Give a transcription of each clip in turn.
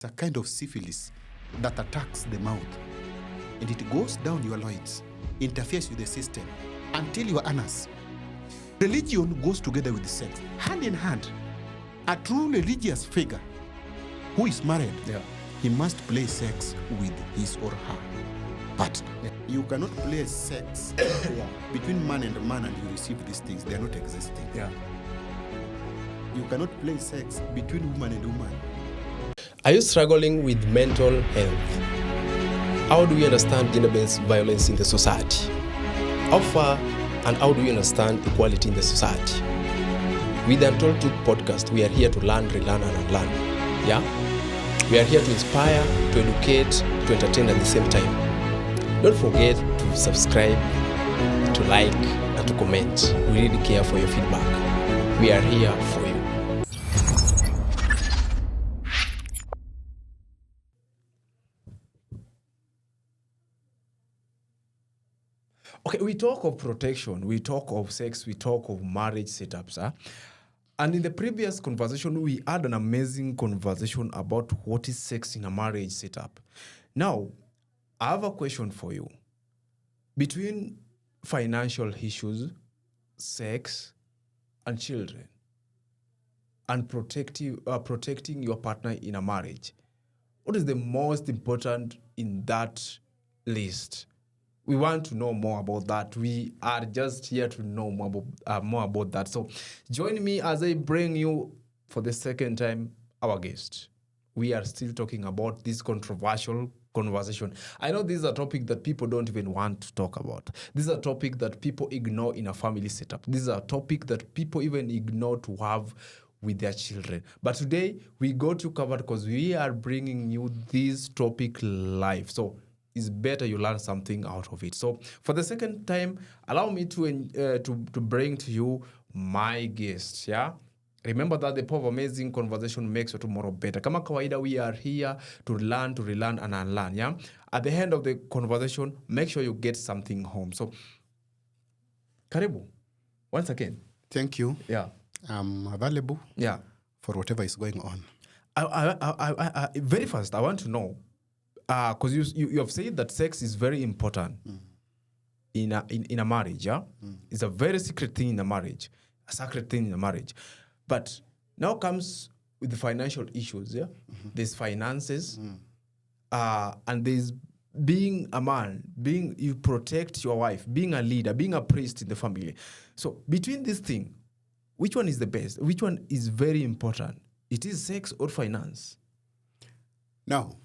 It's a kind of syphilis that attacks the mouth, and it goes down your loins, interferes with the system until your anus. Religion goes together with sex, hand in hand. A true religious figure who is married, he must play sex with his or her partner. You cannot play sex between man and man and you receive these things. They are not existing. You cannot play sex between woman and woman. Are you struggling with mental health? How do you understand gender-based violence in the society? How far and how do you understand equality in the society? With the Untold Truth podcast, we are here to learn, relearn, and unlearn. We are here to inspire, to educate, to entertain at the same time. Don't forget to subscribe, to like, and to comment. We really care for your feedback. We are here for you. Okay, we talk of protection, we talk of sex, we talk of marriage setups. And in the previous conversation, we had an amazing conversation about what is sex in a marriage setup. Now, I have a question for you. Between financial issues, sex, and children, and protecting your partner in a marriage, what is the most important in that list? We want to know more about that. We are just here to know more about that. So join me as I bring you for the second time our guest. We are still talking about this controversial conversation. I know this is a topic that people don't even want to talk about. This is a topic that people ignore in a family setup. This is a topic that people even ignore to have with their children. But today we got you covered because we are bringing you this topic live. So it's better you learn something out of it. So for the second time, allow me to bring to you my guest. Remember that the power of amazing conversation makes your tomorrow better. Kama kawaida, we are here to learn, to relearn, and unlearn. At the end of the conversation, make sure you get something home. So, karibu, once again. Thank you. I'm available for whatever is going on. I very first, I want to know, because you have said that sex is very important in a marriage. It's a very secret thing in a marriage, a sacred thing in a marriage. But now comes with the financial issues. There's finances, and there's being a man, you protect your wife, being a leader, being a priest in the family. So between these things, which one is the best? Which one is very important? It is sex or finance? Now,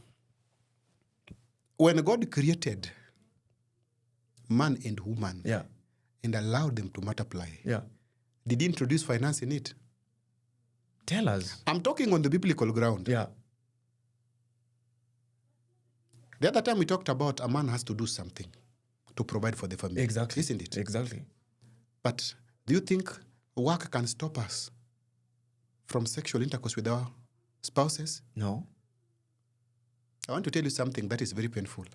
when God created man and woman and allowed them to multiply, did he introduce finance in it? Tell us. I'm talking on the biblical ground. The other time we talked about a man has to do something to provide for the family. Exactly. Isn't it? Exactly. But do you think work can stop us from sexual intercourse with our spouses? No. I want to tell you something that is very painful.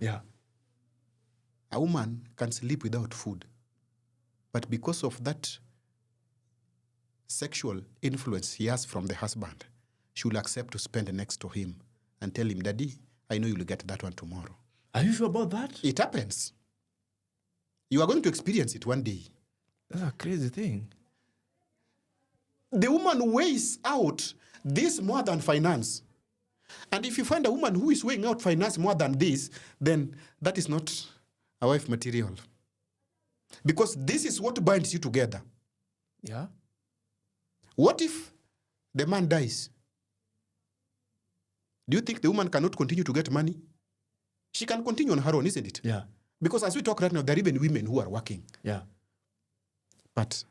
A woman can sleep without food, but because of that sexual influence he has from the husband, she will accept to spend next to him and tell him, Daddy, I know you'll get that one tomorrow. Are you sure about that? It happens. You are going to experience it one day. That's a crazy thing. The woman weighs out this more than finance. And if you find a woman who is weighing out finance more than this, then that is not a wife material. Because this is what binds you together. What if the man dies? Do you think the woman cannot continue to get money? She can continue on her own, isn't it? Because as we talk right now, there are even women who are working. But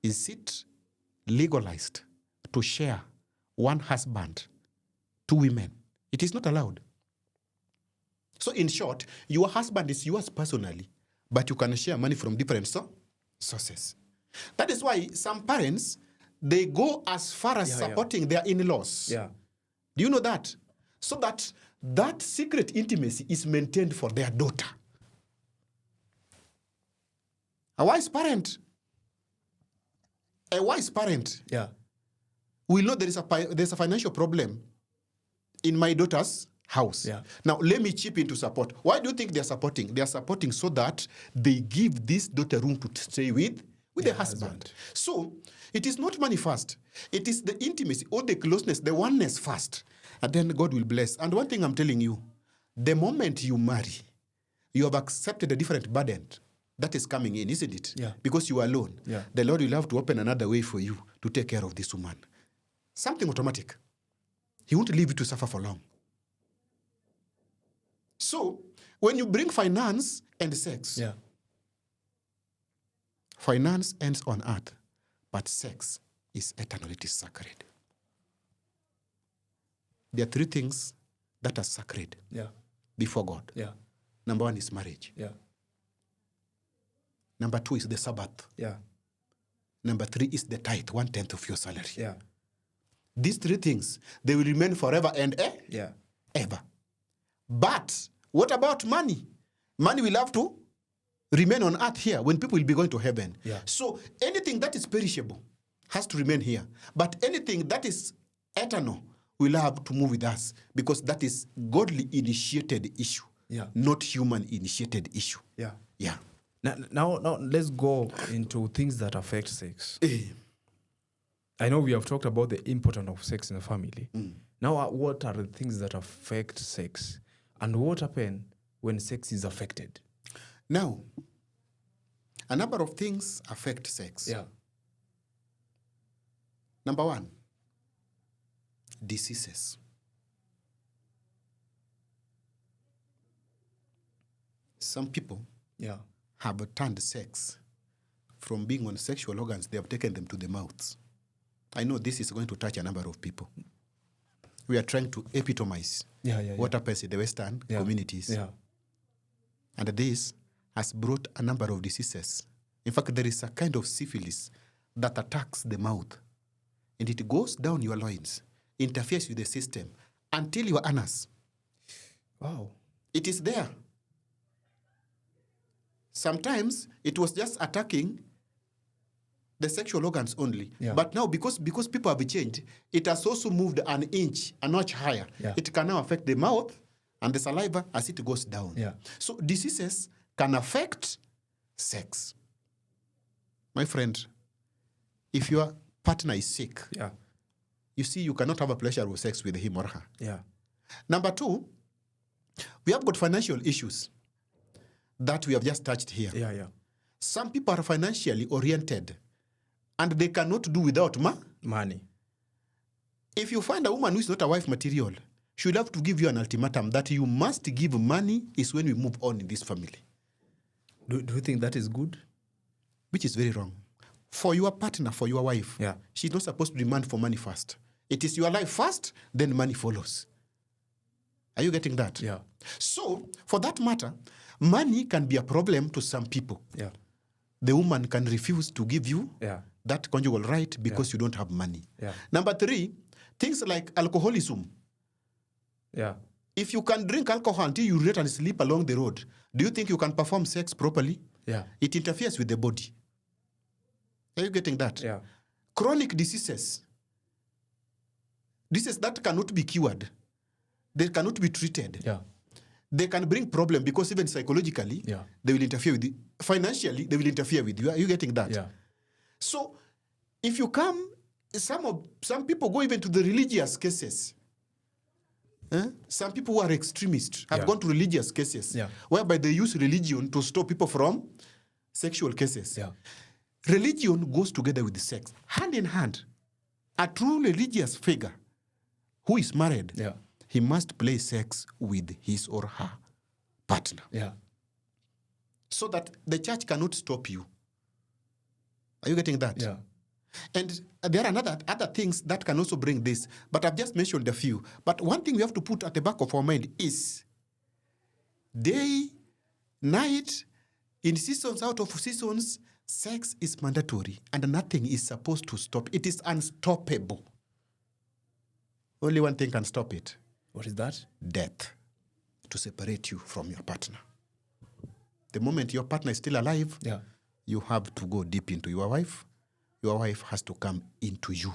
is it legalized to share one husband, two women? It is not allowed. So in short, your husband is yours personally, but you can share money from different sources. That is why some parents, they go as far as supporting their in-laws. Do you know that? So that secret intimacy is maintained for their daughter. A wise parent will know there's a financial problem. in my daughter's house. Yeah. Now, let me chip in to support. Why do you think they're supporting? They're supporting so that they give this daughter room to stay with the husband. So, it is not money first. It is the intimacy or the closeness, the oneness first. And then God will bless. And one thing I'm telling you, the moment you marry, you have accepted a different burden that is coming in, isn't it? Yeah. Because you are alone. Yeah. The Lord will have to open another way for you to take care of this woman. Something automatic. He won't leave you to suffer for long. So, when you bring finance and sex, finance ends on earth, but sex is eternal, it is sacred. There are three things that are sacred before God. Number one is marriage. Number two is the Sabbath. Number three is the tithe, 1/10 of your salary. These three things, they will remain forever and ever. But what about money? Money will have to remain on earth here when people will be going to heaven. So anything that is perishable has to remain here. But anything that is eternal will have to move with us because that is godly initiated issue, not human initiated issue. Now let's go into things that affect sex. I know we have talked about the importance of sex in the family. Now, what are the things that affect sex? And what happens when sex is affected? Now, a number of things affect sex. Number one, diseases. Some people have turned sex from being on sexual organs, they have taken them to the mouths. I know this is going to touch a number of people. We are trying to epitomize what happens in the Western communities. And this has brought a number of diseases. In fact, there is a kind of syphilis that attacks the mouth. And it goes down your loins, interferes with the system until your anus. Wow. It is there. Sometimes it was just attacking the sexual organs only. But now, because people have changed, it has also moved an inch, a notch higher. It can now affect the mouth and the saliva as it goes down. So diseases can affect sex. My friend, if your partner is sick, you see, you cannot have a pleasurable sex with him or her. Number two, we have got financial issues that we have just touched here. Some people are financially oriented and they cannot do without money. If you find a woman who is not a wife material, she will have to give you an ultimatum that you must give money is when we move on in this family. Do you think that is good? Which is very wrong. For your partner, for your wife, she's not supposed to demand for money first. It is your life first, then money follows. Are you getting that? So, for that matter, money can be a problem to some people. The woman can refuse to give you that conjugal right because you don't have money. Number three, things like alcoholism. If you can drink alcohol until you urinate and sleep along the road, do you think you can perform sex properly? It interferes with the body. Are you getting that? Chronic diseases. Diseases that cannot be cured. They cannot be treated. They can bring problem because even psychologically, they will interfere with you. Financially, they will interfere with you. Are you getting that? So, if you come, some people go even to the religious cases. Some people who are extremists have gone to religious cases, whereby they use religion to stop people from sexual cases. Religion goes together with the sex, hand in hand. A true religious figure who is married, he must play sex with his or her partner. So that the church cannot stop you. Are you getting that? And there are other things that can also bring this, but I've just mentioned a few. But one thing we have to put at the back of our mind is day, night, in seasons, out of seasons, sex is mandatory and nothing is supposed to stop. It is unstoppable. Only one thing can stop it. What is that? Death, to separate you from your partner. The moment your partner is still alive, you have to go deep into your wife. Your wife has to come into you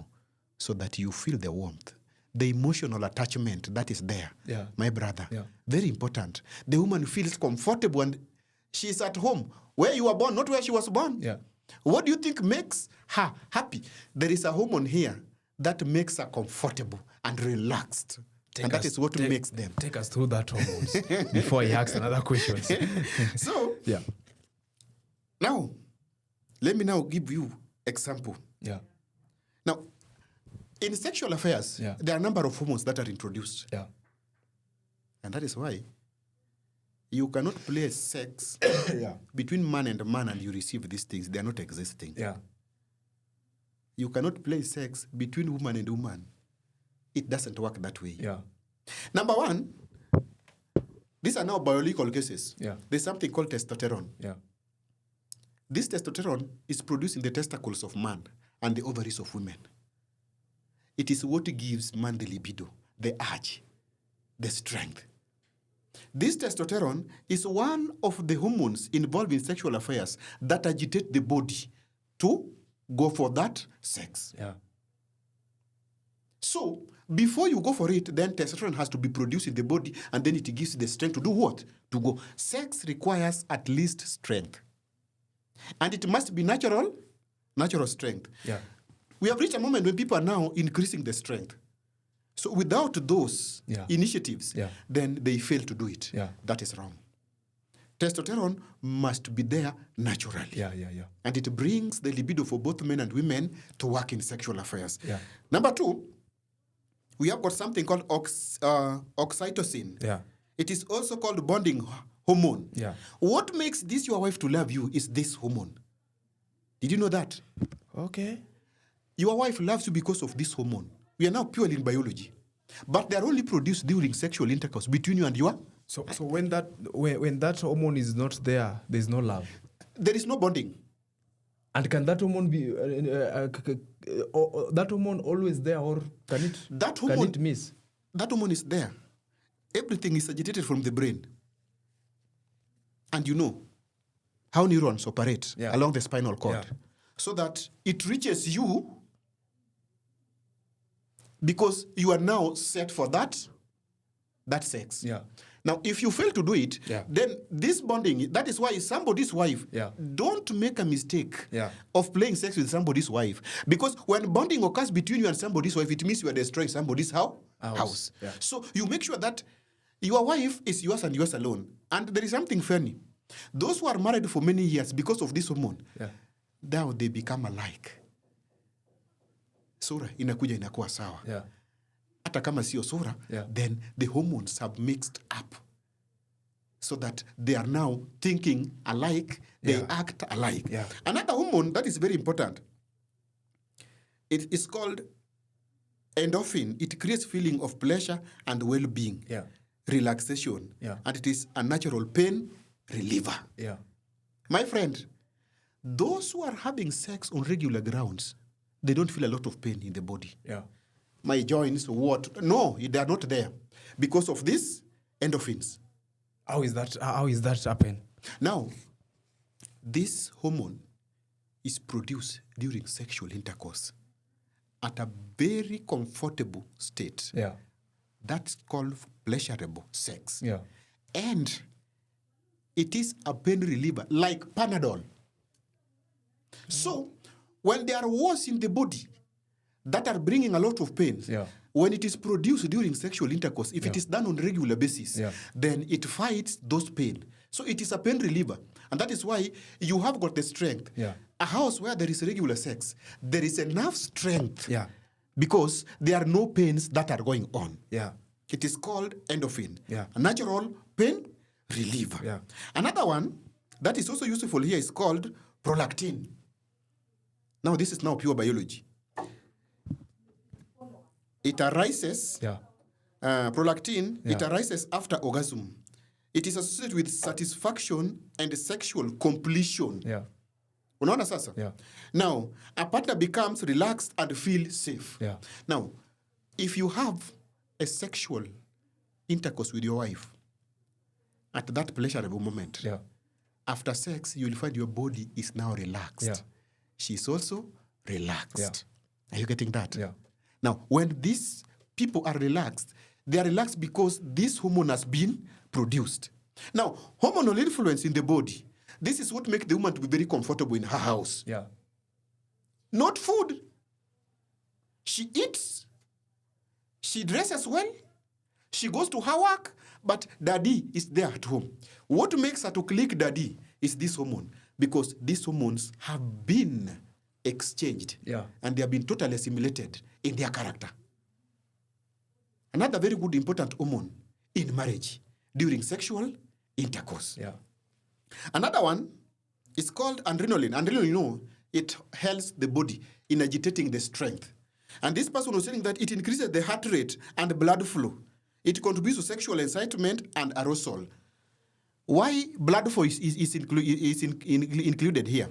so that you feel the warmth. the emotional attachment that is there, my brother. Yeah. Very important. The woman feels comfortable and she's at home, where you were born, not where she was born. Yeah. What do you think makes her happy? There is a hormone here that makes her comfortable and relaxed. That is what makes them. Take us through that hormones before he asks another question. So, now, let me now give you example. Yeah. Now, in sexual affairs, there are a number of hormones that are introduced. Yeah. And that is why you cannot play sex between man and you receive these things. They are not existing. Yeah. You cannot play sex between woman and woman. It doesn't work that way. Yeah. Number one, these are now biological cases. Yeah. There's something called testosterone. Yeah. This testosterone is produced in the testicles of man and the ovaries of women. It is what gives man the libido, the urge, the strength. This testosterone is one of the hormones involved in sexual affairs that agitate the body to go for that sex. Yeah. So, before you go for it, then testosterone has to be produced in the body, and then it gives you the strength to do what? To go. Sex requires at least strength. And it must be natural strength. Yeah. We have reached a moment when people are now increasing the strength. So without those initiatives, then they fail to do it. Yeah. That is wrong. Testosterone must be there naturally. Yeah. And it brings the libido for both men and women to work in sexual affairs. Yeah. Number two, we have got something called oxytocin. Yeah. It is also called bonding hormone. Yeah. What makes this your wife to love you is this hormone. Did you know that? Okay. Your wife loves you because of this hormone. We are now purely in biology. But they are only produced during sexual intercourse between you and your... So when that hormone is not there, there's no love. There is no bonding. And can that hormone be that hormone always there, or can it miss? That hormone is there. Everything is agitated from the brain. And you know how neurons operate along the spinal cord. Yeah. So that it reaches you because you are now set for that sex. Yeah. Now, if you fail to do it, then this bonding, that is why somebody's wife, don't make a mistake of playing sex with somebody's wife. Because when bonding occurs between you and somebody's wife, it means you are destroying somebody's house. Yeah. So you make sure that your wife is yours and yours alone. And there is something funny. Those who are married for many years because of this hormone, now they become alike. Sura inakuja inakuwa sawa. Yeah. Hata kama sio sura, then the hormones have mixed up so that they are now thinking alike, they act alike. Yeah. Another hormone that is very important, it is called endorphin. It creates feeling of pleasure and well-being, relaxation, and it is a natural pain reliever. Yeah. My friend, those who are having sex on regular grounds, they don't feel a lot of pain in the body. Yeah. My joints, what? No, they are not there because of these endorphins. How is that happen? Now, this hormone is produced during sexual intercourse at a very comfortable state. Yeah. That's called pleasurable sex. Yeah. And it is a pain reliever, like Panadol. So, when there are wars in the body that are bringing a lot of pain, when it is produced during sexual intercourse, if it is done on a regular basis, then it fights those pain. So it is a pain reliever. And that is why you have got the strength. Yeah. A house where there is regular sex, there is enough strength because there are no pains that are going on. Yeah. It is called endorphin, Yeah. a natural pain reliever. Yeah. Another one that is also useful here is called prolactin. Now, this is now pure biology. It arises, prolactin, it arises after orgasm. It is associated with satisfaction and sexual completion. Yeah. Unaona sasa? Yeah. Now, a partner becomes relaxed and feels safe. Yeah. Now, if you have a sexual intercourse with your wife at that pleasurable moment, after sex, you will find your body is now relaxed. Yeah. She's also relaxed. Yeah. Are you getting that? Yeah. Now, when this people are relaxed, they are relaxed because this hormone has been produced. Now, hormonal influence in the body, this is what makes the woman to be very comfortable in her house. Yeah. Not food. She eats, she dresses well, she goes to her work, but daddy is there at home. What makes her to click daddy is this hormone, because these hormones have been exchanged, and they have been totally assimilated in their character. Another very good important hormone in marriage during sexual intercourse. Yeah. Another one is called adrenaline. Adrenaline, you know, it helps the body in agitating the strength. And this person was saying that it increases the heart rate and blood flow. It contributes to sexual excitement and arousal. Why blood flow is included here?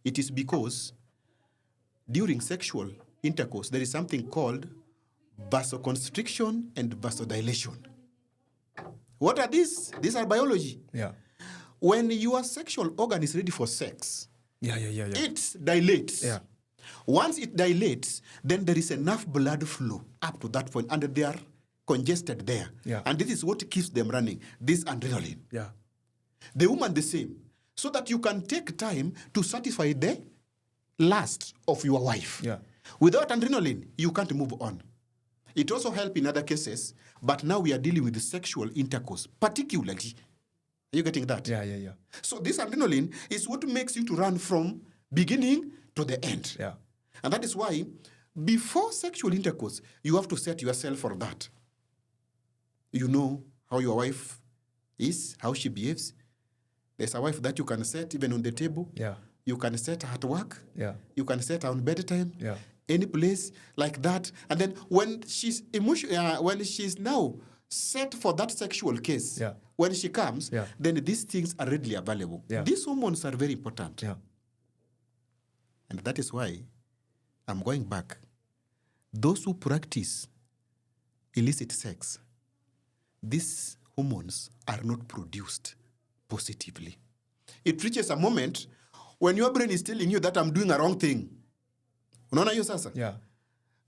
It is because during sexual intercourse, there is something called vasoconstriction and vasodilation. What are these? These are biology. Yeah. When your sexual organ is ready for sex, it dilates. Yeah. Once it dilates, then there is enough blood flow up to that point, and they are congested there. Yeah. And this is what keeps them running, this adrenaline. Yeah. The woman the same, so that you can take time to satisfy the lust of your wife. Yeah. Without adrenaline, you can't move on. It also helps in other cases, but now we are dealing with the sexual intercourse, particularly. Are you getting that? Yeah. So this adrenaline is what makes you to run from beginning to the end. Yeah. And that is why before sexual intercourse, you have to set yourself for that. You know how your wife is, how she behaves. There's a wife that you can set even on the table. Yeah. You can set her at work. Yeah. You can set her on bedtime. Yeah. Any place like that. And then when she's when she's now set for that sexual case, when she comes, then these things are readily available. Yeah. These hormones are very important. Yeah. And that is why I'm going back. Those who practice illicit sex, these hormones are not produced positively. It reaches a moment when your brain is telling you that I'm doing a wrong thing. Unaona hiyo sasa? Yeah.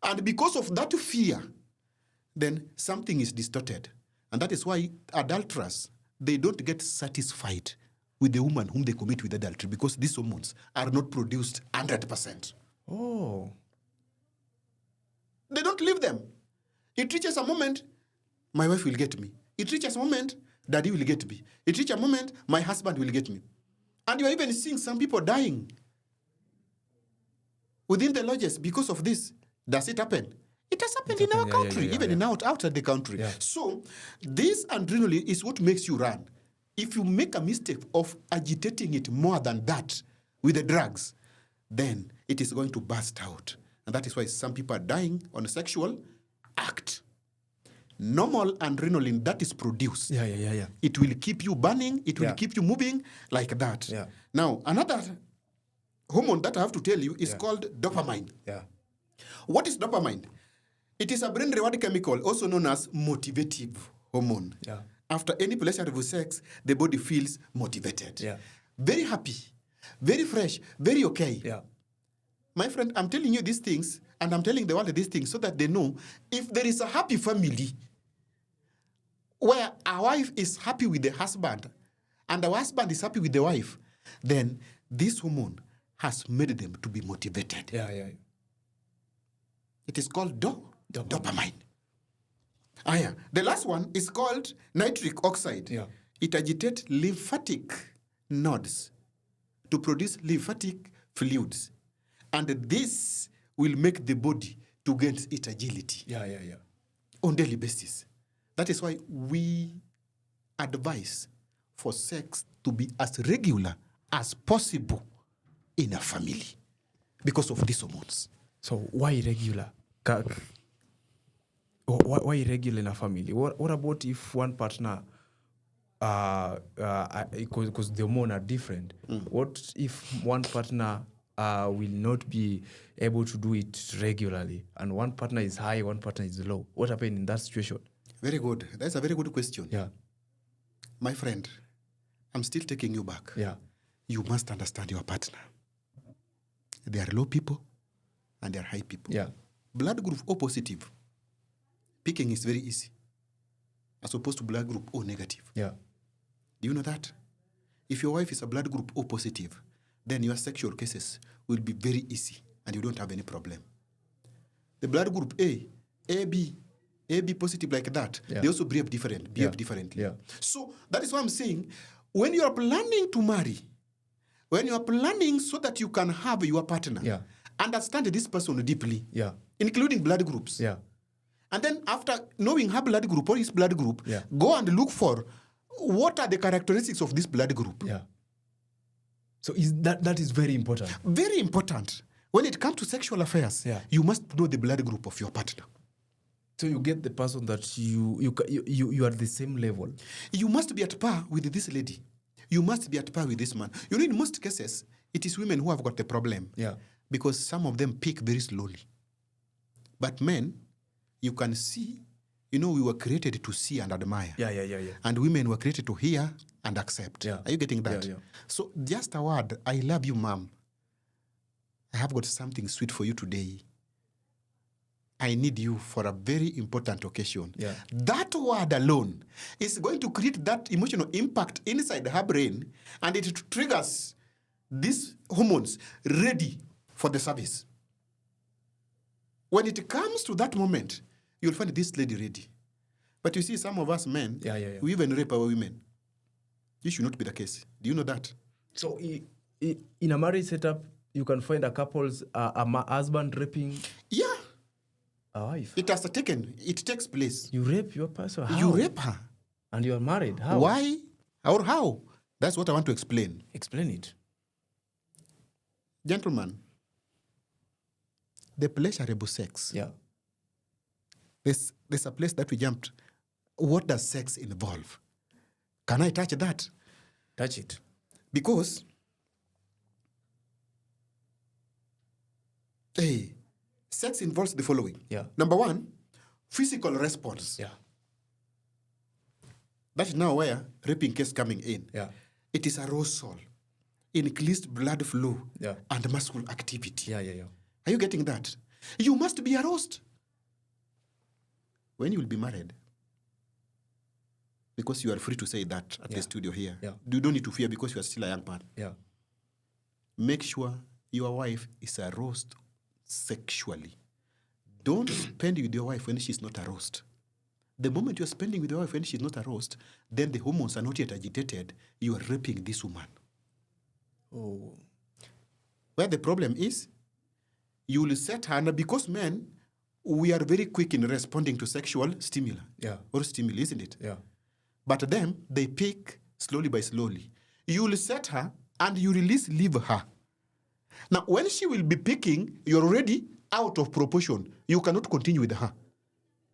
And because of that fear, then something is distorted. And that is why adulterers, they don't get satisfied with the woman whom they commit with adultery, because these hormones are not produced 100%. Oh. They don't leave them. It reaches a moment, my wife will get me. It reaches a moment, daddy will get me. It reaches a moment, my husband will get me. And you are even seeing some people dying within the lodges because of this. Does it happen? It has happened in our country, even outside the country. Yeah. So this adrenaline is what makes you run. If you make a mistake of agitating it more than that with the drugs, then it is going to burst out. And that is why some people are dying on a sexual act. Normal adrenaline that is produced, it will keep you burning, it will keep you moving like that. Yeah. Now, another hormone that I have to tell you is called dopamine. Yeah. What is dopamine? It is a brain reward chemical, also known as motivative hormone. Yeah. After any pleasurable sex, the body feels motivated. Yeah. Very happy, very fresh, very okay. Yeah. My friend, I'm telling you these things, and I'm telling the world these things so that they know if there is a happy family where a wife is happy with the husband and the husband is happy with the wife, then this hormone has made them to be motivated. Yeah. It is called dopamine. The last one is called nitric oxide. Yeah. It agitates lymphatic nodes to produce lymphatic fluids. And this will make the body to gain its agility. Yeah. On daily basis. That is why we advise for sex to be as regular as possible in a family because of these hormones. So why regular? Why irregular in a family? What about if one partner, because the hormones are different, what if one partner will not be able to do it regularly, and one partner is high, one partner is low? What happens in that situation? Very good. That's a very good question. Yeah. My friend, I'm still taking you back. Yeah. You must understand your partner. There are low people and there are high people. Yeah. Blood group O positive picking is very easy, as opposed to blood group O negative. Yeah. Do you know that? If your wife is a blood group O positive, then your sexual cases will be very easy and you don't have any problem. The blood group A, AB positive like that, they also behave differently. Yeah. So that is why I'm saying, when you are planning to marry, when you are planning so that you can have your partner, understand this person deeply, including blood groups. Yeah. And then after knowing her blood group or his blood group, go and look for what are the characteristics of this blood group. Yeah. So that is very important. Very important. When it comes to sexual affairs, you must know the blood group of your partner. So you get the person that you are at the same level. You must be at par with this lady. You must be at par with this man. You know, in most cases, it is women who have got the problem. Yeah. Because some of them pick very slowly. But men, you can see, you know, we were created to see and admire. Yeah. And women were created to hear and accept. Yeah. Are you getting that? Yeah. So just a word, I love you, ma'am. I have got something sweet for you today. I need you for a very important occasion. Yeah. That word alone is going to create that emotional impact inside her brain, and it triggers these hormones ready for the service. When it comes to that moment, you'll find this lady ready. But you see, some of us men, we even rape our women. This should not be the case. Do you know that? So in a marriage setup, you can find a couple's husband raping a wife. It takes place. You rape your person? How? You rape her. And you are married? How? Why? Or how? That's what I want to explain. Explain it. Gentlemen, the pleasurable sex. Yeah. There's a place that we jumped. What does sex involve? Can I touch that? Touch it. Because sex involves the following. Yeah. Number one, physical response. Yeah. That is now where raping case coming in. Yeah. It is arousal, increased blood flow, and muscle activity. Yeah. Are you getting that? You must be aroused when you will be married. Because you are free to say that at the studio here. Yeah. You don't need to fear because you are still a young man. Yeah. Make sure your wife is aroused sexually. Don't spend with your wife when she's not aroused. The moment you're spending with your wife when she's not aroused, then the hormones are not yet agitated. You are raping this woman. Oh. Where the problem is, you will set her, and because men, we are very quick in responding to sexual stimuli. Yeah. Or stimuli, isn't it? Yeah. But them, they pick slowly by slowly. You will set her and you leave her. Now, when she will be picking, you're already out of proportion. You cannot continue with her.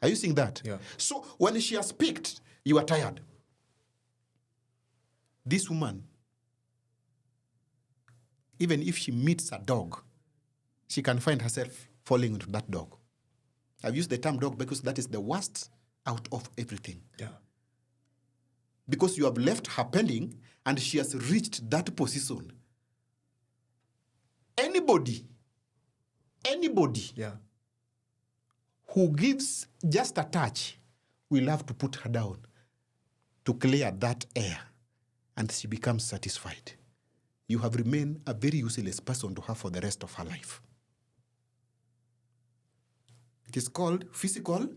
Are you seeing that? Yeah. So when she has picked, you are tired. This woman, even if she meets a dog, she can find herself falling into that dog. I've used the term dog because that is the worst out of everything. Yeah. Because you have left her pending and she has reached that position. Anybody who gives just a touch will have to put her down to clear that air, and she becomes satisfied. You have remained a very useless person to her for the rest of her life. It is called physical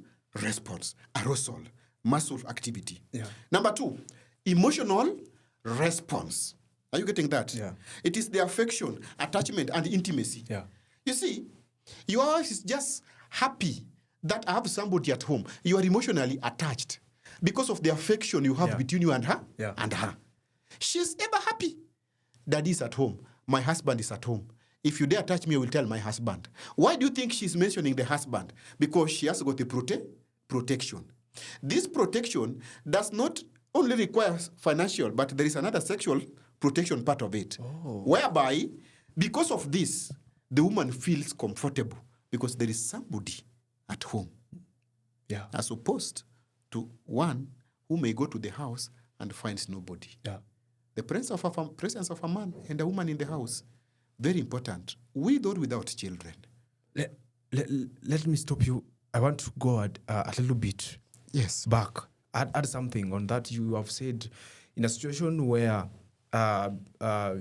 response, arousal, muscle activity. Yeah. Number two, emotional response. Are you getting that? Yeah. It is the affection, attachment, and intimacy. Yeah. You see, your wife is just happy that I have somebody at home. You are emotionally attached because of the affection you have between you and her. Yeah. And her. She's ever happy. Daddy is at home. My husband is at home. If you dare touch me, I will tell my husband. Why do you think she's mentioning the husband? Because she has got the protection. This protection does not only require financial, but there is another sexual protection part of it. Oh. Whereby, because of this, the woman feels comfortable because there is somebody at home. Yeah. As opposed to one who may go to the house and finds nobody. Yeah. The presence of a man and a woman in the house, very important, with or without children. Let me stop you I want to go a little bit Yes. back. Add something on that. You have said in a situation where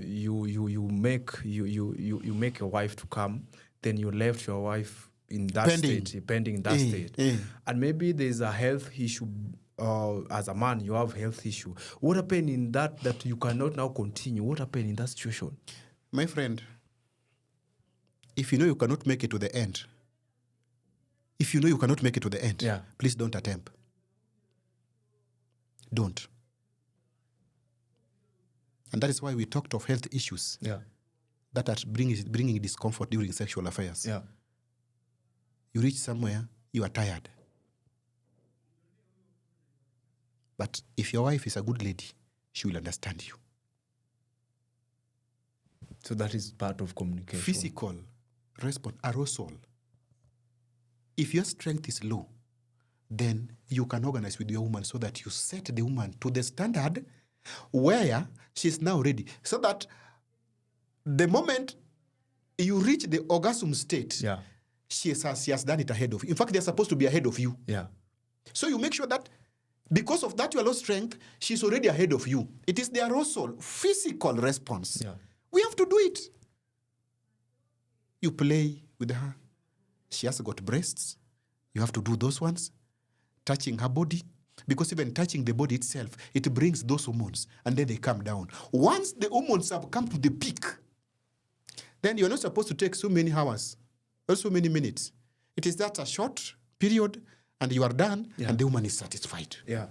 you make your wife to come, then you left your wife in that state, pending in that state, and maybe there's a health issue. As a man, you have health issue. What happened in that you cannot now continue? What happened in that situation? My friend, if you know you cannot make it to the end, please don't attempt. Don't. And that is why we talked of health issues that are bringing discomfort during sexual affairs. Yeah. You reach somewhere, you are tired. But if your wife is a good lady, she will understand you. So that is part of communication. Physical response, arousal. If your strength is low, then you can organize with your woman so that you set the woman to the standard where she's now ready. So that the moment you reach the orgasm state, she has done it ahead of you. In fact, they're supposed to be ahead of you. Yeah. So you make sure that because of that your low strength, she's already ahead of you. It is the arousal, physical response. Yeah. We have to do it. You play with her. She has got breasts. You have to do those ones. Touching her body. Because even touching the body itself, it brings those hormones. And then they come down. Once the hormones have come to the peak, then you're not supposed to take so many hours or so many minutes. It is that a short period and you are done and the woman is satisfied. Yeah.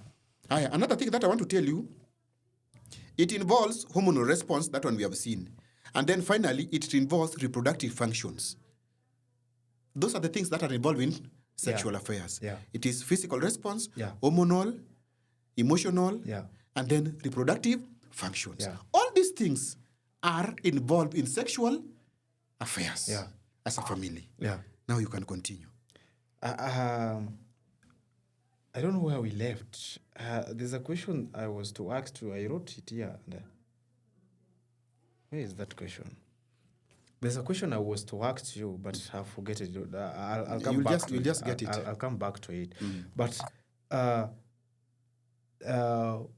Another thing that I want to tell you, it involves hormonal response, that one we have seen. And then finally, it involves reproductive functions. Those are the things that are involved in sexual affairs. Yeah. It is physical response, hormonal, emotional, and then reproductive functions. Yeah. All these things are involved in sexual affairs as a family. Yeah. Now you can continue. I don't know where we left. There's a question I was to ask you. I wrote it here. Where is that question? There's a question I was to ask you, but I forget it. I'll come back to it. You'll just get it. I'll come back to it. But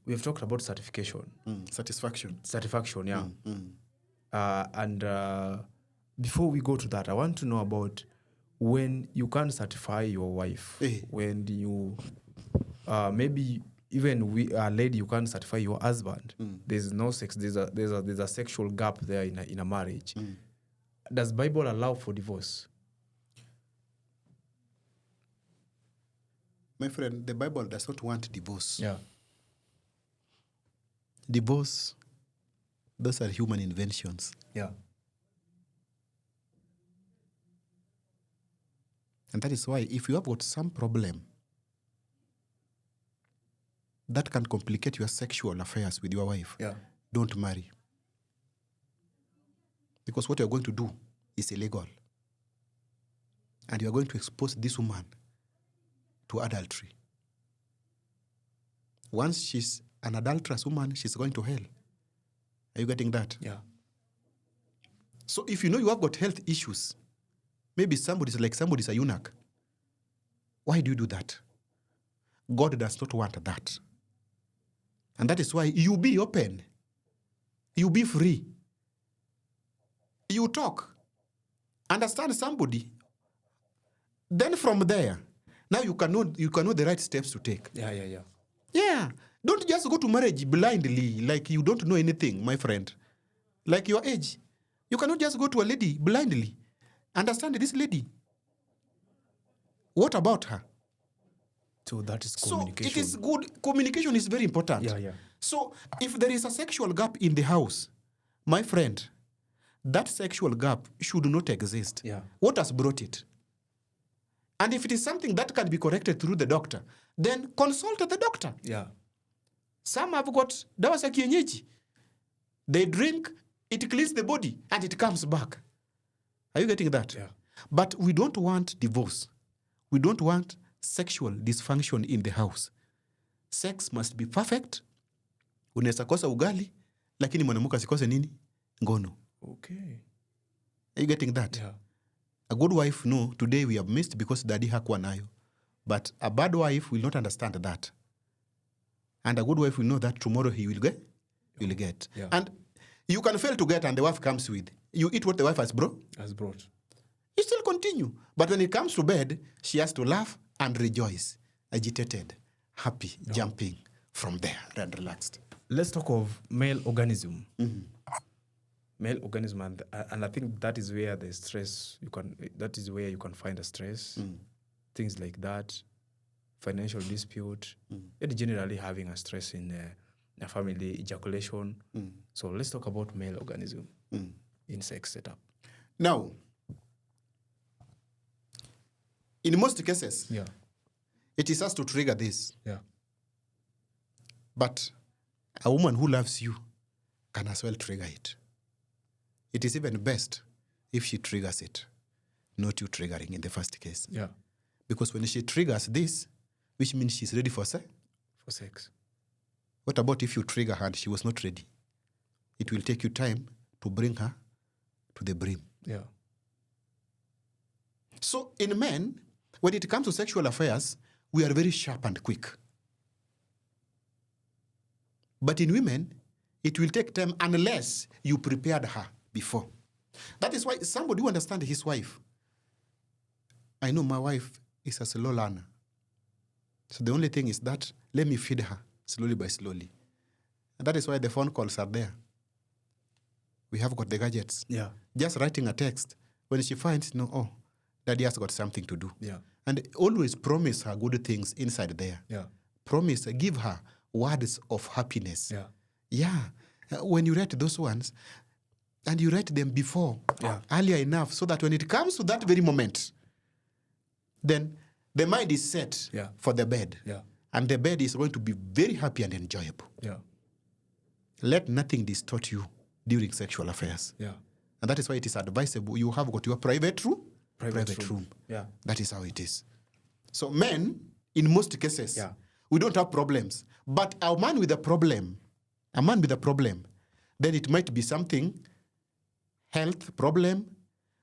we've talked about certification. Satisfaction, yeah. And before we go to that, I want to know about when you can certify your wife. When you, maybe even a lady, you can't certify your husband. There's no sex. There's a sexual gap there in a marriage. Does Bible allow for divorce? My friend, the Bible does not want divorce. Yeah. Divorce, those are human inventions. Yeah. And that is why if you have got some problem that can complicate your sexual affairs with your wife, don't marry. Because what you're going to do is illegal. And you're going to expose this woman to adultery. Once she's an adulterous woman, she's going to hell. Are you getting that? Yeah. So if you know you have got health issues, maybe somebody's a eunuch, why do you do that? God does not want that. And that is why you be open. You be free. You talk. Understand somebody. Then from there, now you can know the right steps to take. Yeah. Don't just go to marriage blindly, like you don't know anything, my friend. Like your age. You cannot just go to a lady blindly. Understand this lady. What about her? So that is communication. So it is good. Communication is very important. Yeah. So if there is a sexual gap in the house, my friend, that sexual gap should not exist. Yeah. What has brought it? And if it is something that can be corrected through the doctor, then consult the doctor. Yeah. Some have got dawa za kienyeji. They drink, it cleans the body, and it comes back. Are you getting that? Yeah. But we don't want divorce. We don't want sexual dysfunction in the house. Sex must be perfect. Unaweza kosa ugali, lakini mwanamke asikose nini? Ngono. Okay. Are you getting that? Yeah. A good wife, no, today we have missed because daddy hakuwa nayo. But a bad wife will not understand that. And a good wife will know that tomorrow he will get. Yeah. And you can fail to get and the wife comes with. You eat what the wife has brought. You still continue. But when it comes to bed, she has to laugh and rejoice, agitated, happy, jumping from there and relaxed. Let's talk of male organism. Male organism, and I think that is where the stress that is where you can find the stress, things like that, financial dispute, and generally having a stress in a family, ejaculation. So let's talk about male organism in sex setup. Now, in most cases, it is us to trigger this. But a woman who loves you can as well trigger it. It is even best if she triggers it, not you triggering in the first case. Because when she triggers this, which means she's ready for sex. What about if you trigger her and she was not ready? It will take you time to bring her to the brim. So in men, when it comes to sexual affairs, we are very sharp and quick. But in women, it will take time unless you prepared her before. That is why somebody who understands his wife, I know my wife is a slow learner. So the only thing is that let me feed her slowly by slowly. And that is why the phone calls are there. We have got the gadgets. Just writing a text. When she finds, daddy has got something to do. And always promise her good things inside there. Promise, give her words of happiness. When you write those ones, and you write them before, earlier enough, so that when it comes to that very moment, then the mind is set for the bed. And the bed is going to be very happy and enjoyable. Let nothing distort you during sexual affairs. And that is why it is advisable you have got your private room. Private room. That is how it is. So men, in most cases, we don't have problems. But a man with a problem, then it might be something, health problem,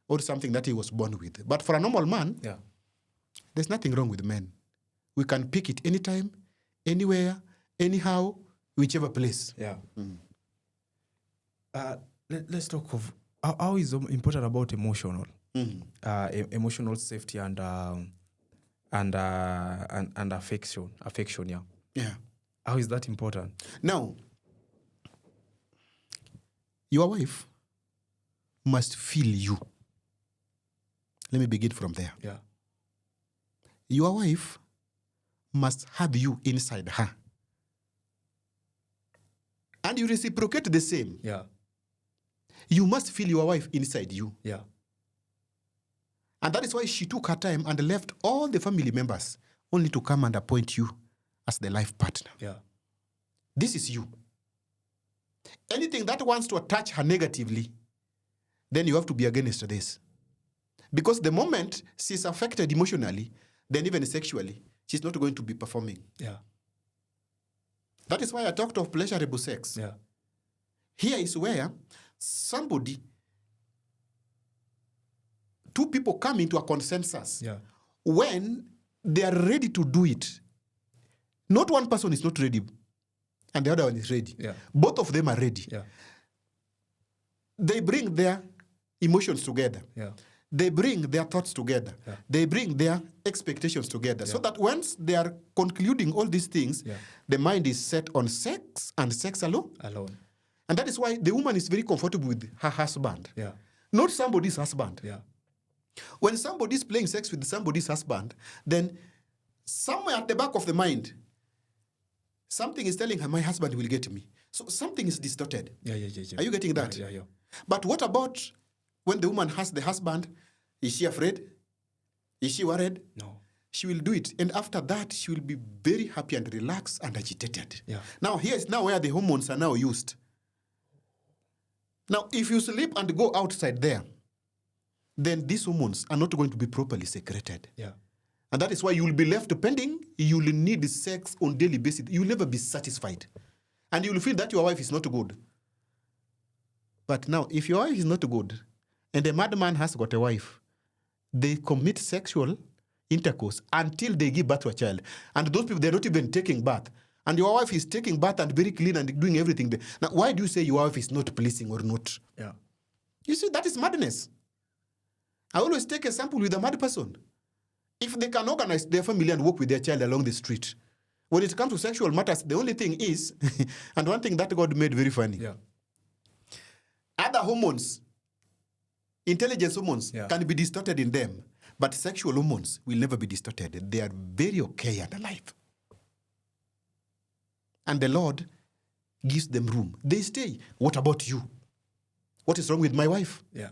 or something that he was born with. But for a normal man, there's nothing wrong with men. We can pick it anytime, anywhere, anyhow, whichever place. Let's talk of how is important about emotional safety and affection. How is that important? Now, your wife must feel you. Let me begin from there. Your wife must have you inside her. And you reciprocate the same. You must feel your wife inside you. And that is why she took her time and left all the family members only to come and appoint you as the life partner. This is you. Anything that wants to attach her negatively, then you have to be against this. Because the moment she's affected emotionally, then even sexually, she's not going to be performing. That is why I talked of pleasurable sex. Here is where two people come into a consensus when they are ready to do it. Not one person is not ready and the other one is ready. Both of them are ready. They bring their emotions together. They bring their thoughts together. They bring their expectations together. So that once they are concluding all these things, the mind is set on sex and sex alone. And that is why the woman is very comfortable with her husband. Not somebody's husband. When somebody is playing sex with somebody's husband, then somewhere at the back of the mind, something is telling her, my husband will get me. So something is distorted. Are you getting that? But what about when the woman has the husband? Is she afraid? Is she worried? No. She will do it. And after that, she will be very happy and relaxed and agitated. Now, here is now where the hormones are now used. Now, if you sleep and go outside there, then these hormones are not going to be properly secreted. And that is why you will be left pending. You will need sex on daily basis. You will never be satisfied. And you will feel that your wife is not good. But now, if your wife is not good, and the madman has got a wife, they commit sexual intercourse until they give birth to a child. And those people, they're not even taking birth. And your wife is taking birth and very clean and doing everything. Now, why do you say your wife is not pleasing or not? Yeah. You see, that is madness. I always take a sample with a mad person. If they can organize their family and walk with their child along the street, when it comes to sexual matters, the only thing is, and one thing that God made very funny, other hormones, intelligence hormones, can be distorted in them, but sexual hormones will never be distorted. They are very okay and alive. And the Lord gives them room. They stay. What about you? What is wrong with my wife? Yeah.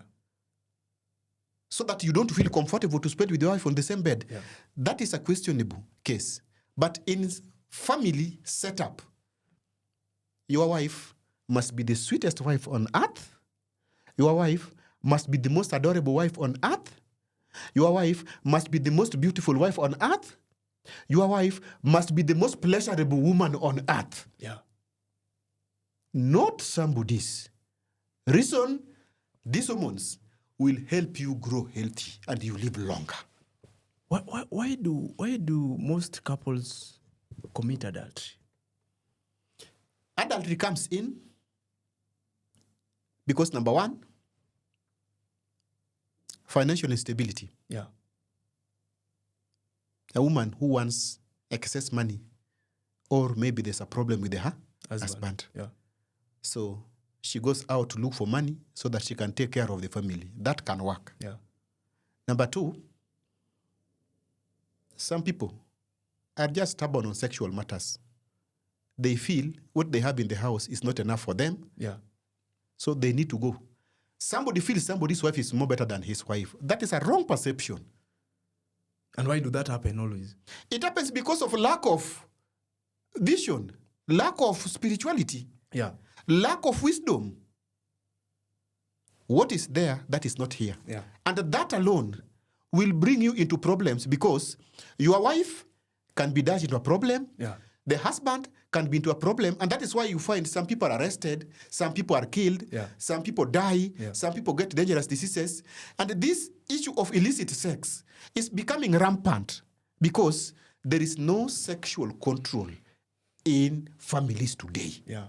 So that you don't feel comfortable to spend with your wife on the same bed. Yeah. That is a questionable case. But in family setup, your wife must be the sweetest wife on earth. Your wife must be the most adorable wife on earth. Your wife must be the most beautiful wife on earth. Your wife must be the most pleasurable woman on earth. Yeah. Not somebody's. Reason, these hormones will help you grow healthy and you live longer. Why do most couples commit adultery? Adultery comes in because, number one, financial instability. Yeah. A woman who wants excess money, or maybe there's a problem with her husband. Yeah. So she goes out to look for money so that she can take care of the family. That can work. Yeah. Number two, some people are just stubborn on sexual matters. They feel what they have in the house is not enough for them. Yeah. So they need to go. Somebody feels somebody's wife is more better than his wife. That is a wrong perception. And why do that happen always? It happens because of lack of vision, lack of spirituality, lack of wisdom. What is there that is not here? Yeah. And that alone will bring you into problems because your wife can be dashed into a problem. Yeah. The husband can be into a problem. And that is why you find some people are arrested, some people are killed, some people die, some people get dangerous diseases. And this issue of illicit sex is becoming rampant because there is no sexual control in families today. Yeah.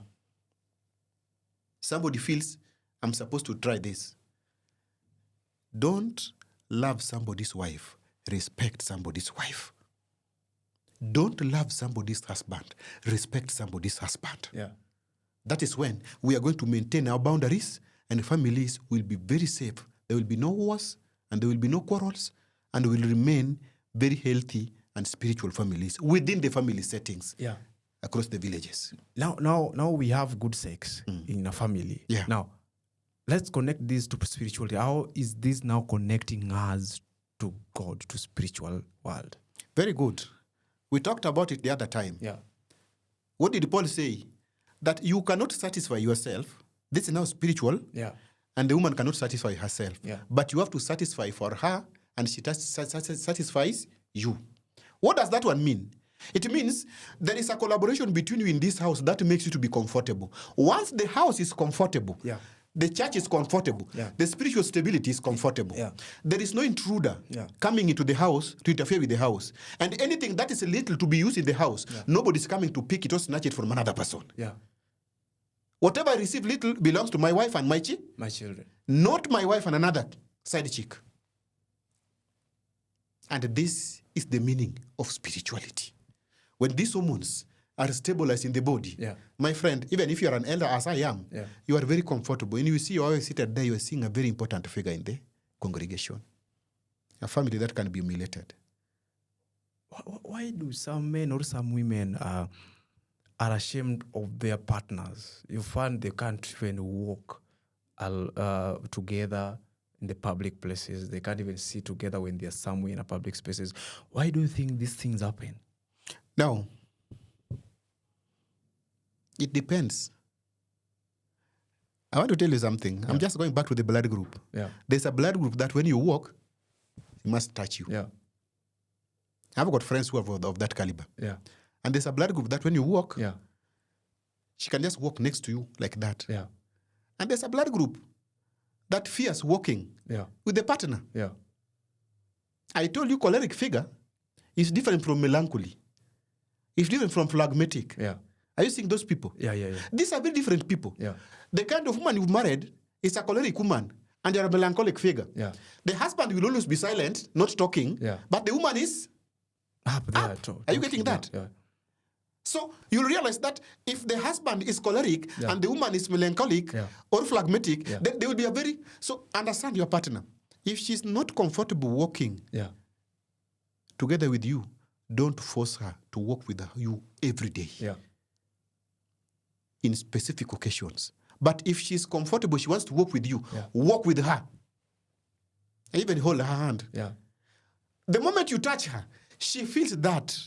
Somebody feels, I'm supposed to try this. Don't love somebody's wife. Respect somebody's wife. Don't love somebody's husband. Respect somebody's husband. Yeah. That is when we are going to maintain our boundaries and families will be very safe. There will be no wars and there will be no quarrels and will remain very healthy and spiritual families within the family settings across the villages. Now we have good sex in a family. Yeah. Now, let's connect this to spirituality. How is this now connecting us to God, to spiritual world? Very good. We talked about it the other time. Yeah. What did Paul say? That you cannot satisfy yourself. This is now spiritual. Yeah. And the woman cannot satisfy herself. Yeah. But you have to satisfy for her and she satisfies you. What does that one mean? It means there is a collaboration between you in this house that makes you to be comfortable. Once the house is comfortable, the church is comfortable, the spiritual stability is comfortable. There is no intruder coming into the house to interfere with the house. And anything that is little to be used in the house, nobody's coming to pick it or snatch it from another person. Yeah. Whatever I receive little belongs to my wife and my children. Not my wife and another side chick. And this is the meaning of spirituality. When these hormones are stabilized in the body, my friend, even if you are an elder as I am, you are very comfortable. And you see you always seated there, you are seeing a very important figure in the congregation. A family that can be humiliated. Why do some men or some women are ashamed of their partners? You find they can't even walk together in the public places. They can't even sit together when they're somewhere in a public spaces. Why do you think these things happen? Now, it depends. I want to tell you something. I'm just going back to the blood group. There's a blood group that when you walk, it must touch you. I've got friends who are of that caliber. And there's a blood group that when you walk, she can just walk next to you like that. And there's a blood group that fears walking with the partner. I told you choleric figure is different from melancholy. It's different from phlegmatic. Yeah. Are you seeing those people? Yeah. These are very different people. Yeah. The kind of woman you've married is a choleric woman, and you're a melancholic figure. Yeah. The husband will always be silent, not talking, but the woman is up there. up. Are you getting that? Yeah. So you'll realize that if the husband is choleric and the woman is melancholic or phlegmatic, then they will be a very... So understand your partner. If she's not comfortable walking together with you, don't force her to walk with you every day. Yeah. In specific occasions. But if she's comfortable, she wants to walk with you, walk with her. Even hold her hand. Yeah. The moment you touch her, she feels that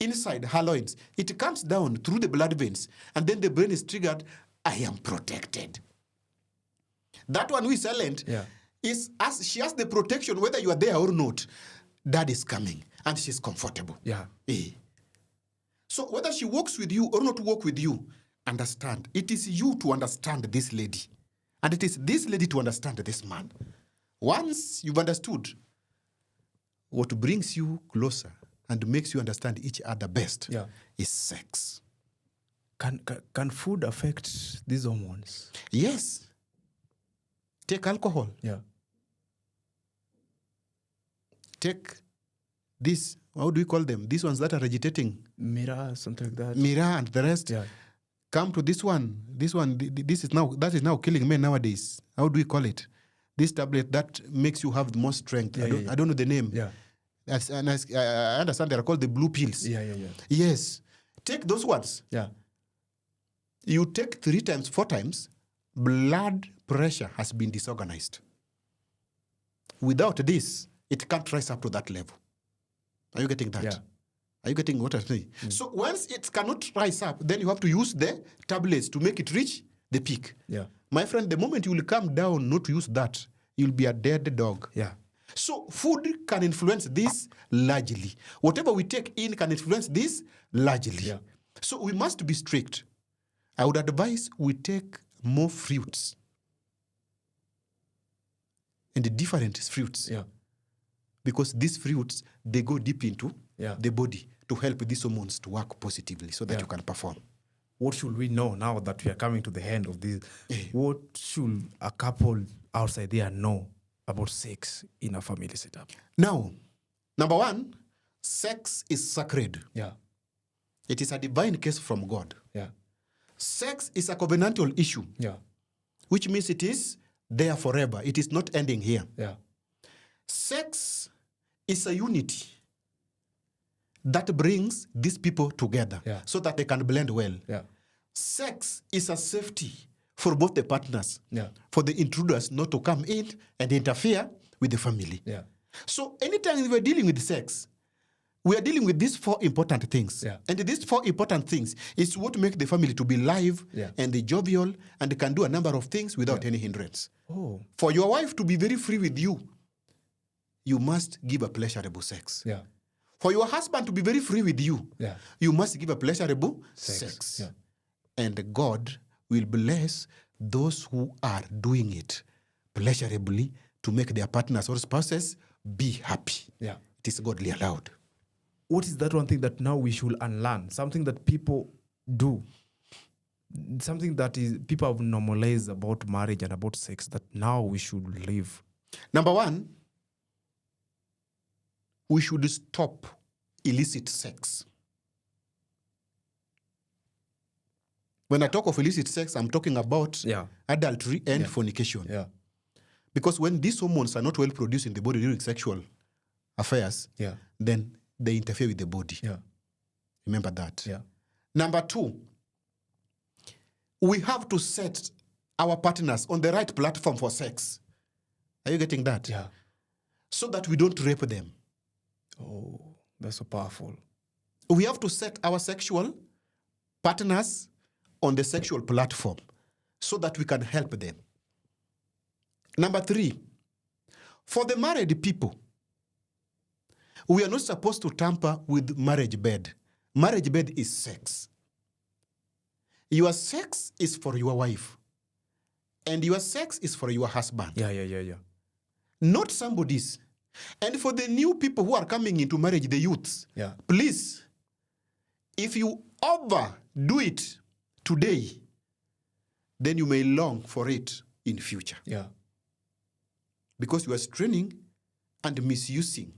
inside her loins. It comes down through the blood veins, and then the brain is triggered. I am protected. That one who is silent is, as she has the protection, whether you are there or not. Dad is coming, and she's comfortable. Yeah. So whether she walks with you or not walk with you, understand. It is you to understand this lady. And it is this lady to understand this man. Once you've understood what brings you closer and makes you understand each other best is sex. Can food affect these hormones? Yes. Take alcohol. Yeah. Take this, how do we call them? These ones that are agitating. Mira, something like that. Mira and the rest. Yeah. Come to this one. That is now killing men nowadays. How do we call it? This tablet that makes you have the most strength. I don't know the name. Yeah. I understand they are called the blue pills. Yeah. Yes. Take those ones. Yeah. You take 3 times, 4 times, blood pressure has been disorganized. Without this, it can't rise up to that level. Are you getting that? Yeah. Are you getting what I'm saying? So once it cannot rise up, then you have to use the tablets to make it reach the peak. Yeah. My friend, the moment you will come down not to use that, you'll be a dead dog. Yeah. So food can influence this largely. Whatever we take in can influence this largely. Yeah. So we must be strict. I would advise we take more fruits. And the different fruits. Yeah. Because these fruits, they go deep into the body to help these hormones to work positively so that you can perform. What should we know now that we are coming to the end of this? What should a couple outside there know about sex in a family setup? Now, number 1, sex is sacred. Yeah. It is a divine case from God. Yeah. Sex is a covenantal issue. Yeah. Which means it is there forever. It is not ending here. Yeah. Sex is a unity that brings these people together so that they can blend well. Yeah. Sex is a safety for both the partners, Yeah. for the intruders not to come in and interfere with the family. Yeah. So anytime we're dealing with sex, we are dealing with these 4 important things. Yeah. And these 4 important things is what make the family to be live and jovial and can do a number of things without any hindrance. Oh. For your wife to be very free with you, you must give a pleasurable sex. Yeah. For your husband to be very free with you, you must give a pleasurable sex. Yeah. And God will bless those who are doing it pleasurably to make their partners or spouses be happy. Yeah. It is godly allowed. What is that one thing that now we should unlearn? Something that people do. Something that is people have normalized about marriage and about sex that now we should live. Number 1, we should stop illicit sex. When I talk of illicit sex, I'm talking about adultery and fornication. Yeah. Because when these hormones are not well produced in the body during sexual affairs, then they interfere with the body. Yeah. Remember that. Yeah. Number 2, we have to set our partners on the right platform for sex. Are you getting that? Yeah. So that we don't rape them. Oh, that's so powerful. We have to set our sexual partners on the sexual platform so that we can help them. Number 3, for the married people, we are not supposed to tamper with marriage bed. Marriage bed is sex. Your sex is for your wife. And your sex is for your husband. Yeah. Not somebody's. And for the new people who are coming into marriage, the youths, please, if you overdo it today, then you may long for it in future. Because you are straining and misusing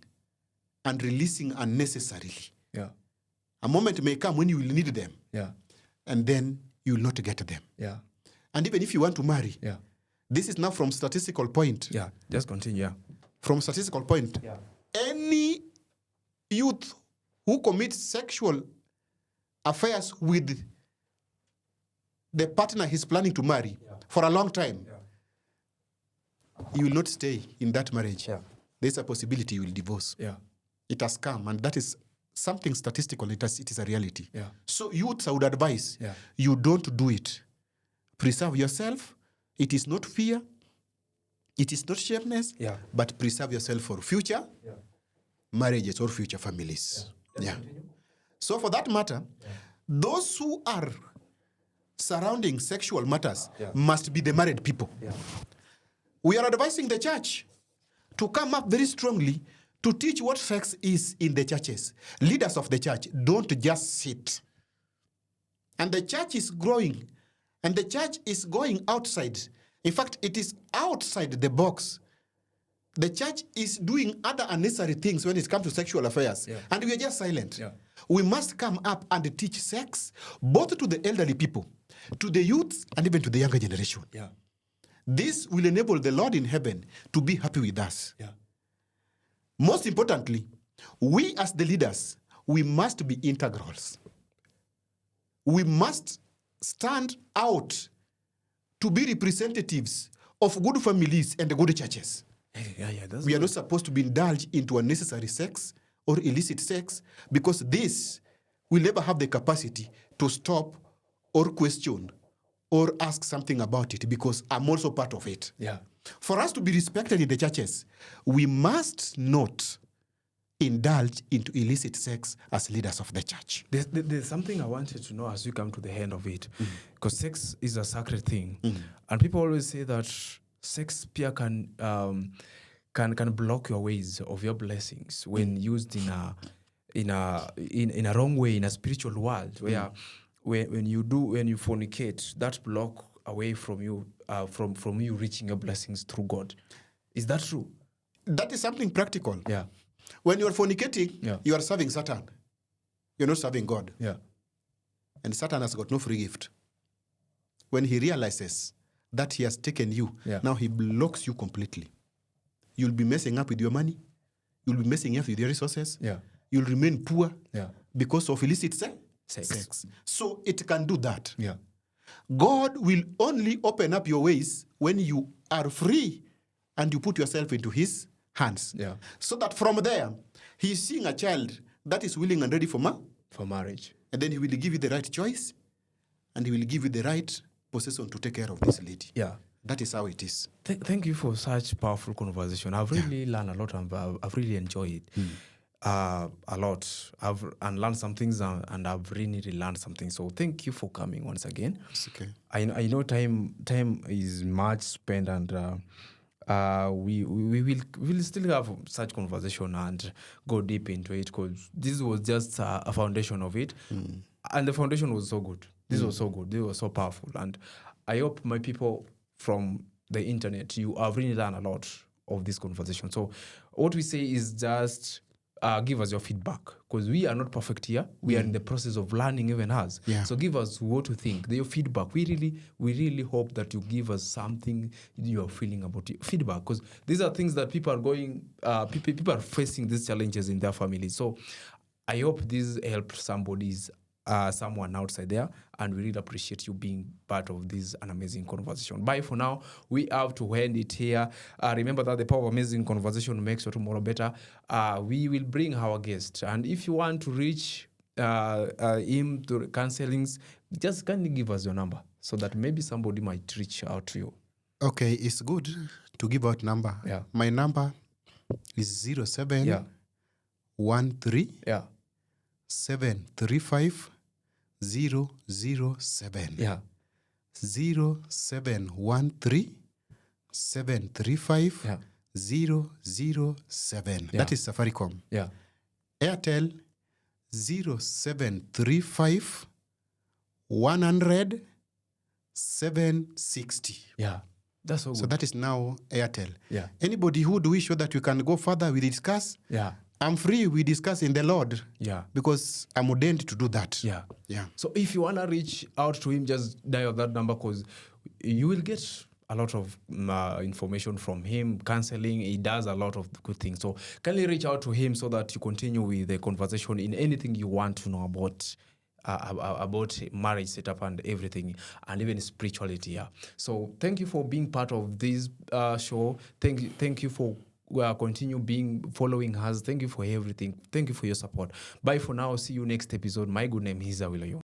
and releasing unnecessarily. A moment may come when you will need them. And then you will not get them. And even if you want to marry, this is now from statistical point. Just continue. From statistical point, any youth who commits sexual affairs with the partner he's planning to marry for a long time, you will not stay in that marriage. There's a possibility you will divorce. It has come, and that is something statistical. It is a reality. So youths, I would advise, you don't do it. Preserve yourself. It is not fear. It is not shameness, but preserve yourself for future marriages or future families. So for that matter, those who are surrounding sexual matters must be the married people. We are advising the church to come up very strongly to teach what sex is in the churches. Leaders of the church, don't just sit. And the church is growing, and the church is going outside. In fact, it is outside the box. The church is doing other unnecessary things when it comes to sexual affairs. And we are just silent. We must come up and teach sex, both to the elderly people, to the youth, and even to the younger generation. This will enable the Lord in heaven to be happy with us. Most importantly, we as the leaders, we must be integrals. We must stand out to be representatives of good families and good churches. We are not supposed to be indulged into unnecessary sex or illicit sex, because this will never have the capacity to stop or question or ask something about it, because I'm also part of it. For us to be respected in the churches, we must not indulge into illicit sex as leaders of the church. There's something I wanted to know as we come to the end of it, because sex is a sacred thing, and people always say that sex can block your ways of your blessings when used in a wrong way in a spiritual world, where when you fornicate, that block away from you from you reaching your blessings through God. Is that true? That is something practical. When you are fornicating, you are serving Satan. You're not serving God. And Satan has got no free gift. When he realizes that he has taken you, now he blocks you completely. You'll be messing up with your money. You'll be messing up with your resources. You'll remain poor because of illicit sex. So it can do that. God will only open up your ways when you are free and you put yourself into his hands. So that from there, he's seeing a child that is willing and ready for marriage. And then he will give you the right choice, and he will give you the right possession to take care of this lady. That is how it is. Thank you for such powerful conversation. I've really learned a lot, and I've really enjoyed it a lot. I've learned some things, and I've really learned something. So thank you for coming once again. It's okay. I know time is much spent, and we will still have such conversation and go deep into it, because this was just a foundation of it, and the foundation was so good. This was so good. This was so powerful, and I hope my people from the internet, you have really learned a lot of this conversation. So what we say is just give us your feedback, because we are not perfect here. We are in the process of learning even as. So give us what you think, your feedback. We really hope that you give us something you are feeling about your feedback, because these are things that people are going, people are facing these challenges in their families. So I hope this helped someone outside there, and we really appreciate you being part of this an amazing conversation. Bye for now. We have to end it here. Remember that the power of amazing conversation makes your tomorrow better. We will bring our guest, and if you want to reach him to counselings, just kindly give us your number so that maybe somebody might reach out to you. Okay, it's good to give out number. My number is 07 13 735 007. 0713 735 007. Yeah. That is Safaricom. Yeah. Airtel 0735 100 760. Yeah. That's so good. So that is now Airtel. Yeah. Anybody who do wish that we can go further, we discuss. Yeah. I'm free, we discuss in the Lord. Yeah. Because I'm ordained to do that. Yeah. Yeah. So if you want to reach out to him, just dial that number because you will get a lot of information from him, counseling. He does a lot of good things. So kindly reach out to him so that you continue with the conversation in anything you want to know about marriage setup and everything, and even spirituality. Yeah. So thank you for being part of this show. Thank you for continue following us. Thank you for everything. Thank you for your support. Bye for now. See you next episode. My good name is Awilayo.